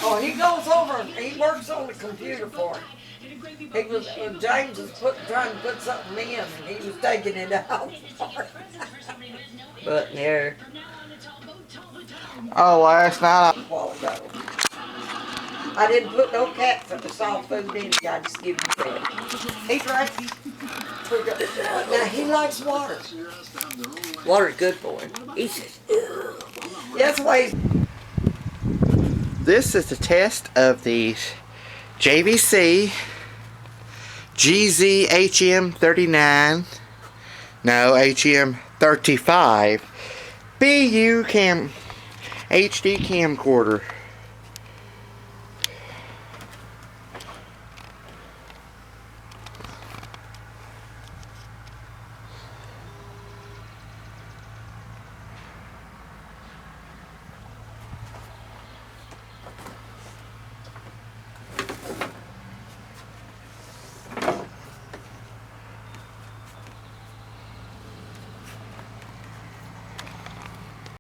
Oh, he goes over and he works on the computer for him. He was James was trying to put something in, and he was taking it out for him. But there. Oh, last night. A while ago. I didn't put no cat soft food in it. I just give him that. He drinks. Now he likes water. Water's good for him. He says, ugh. That's why he's. This is the test of the JVC GZHM39. No, HM35 BU HD camcorder.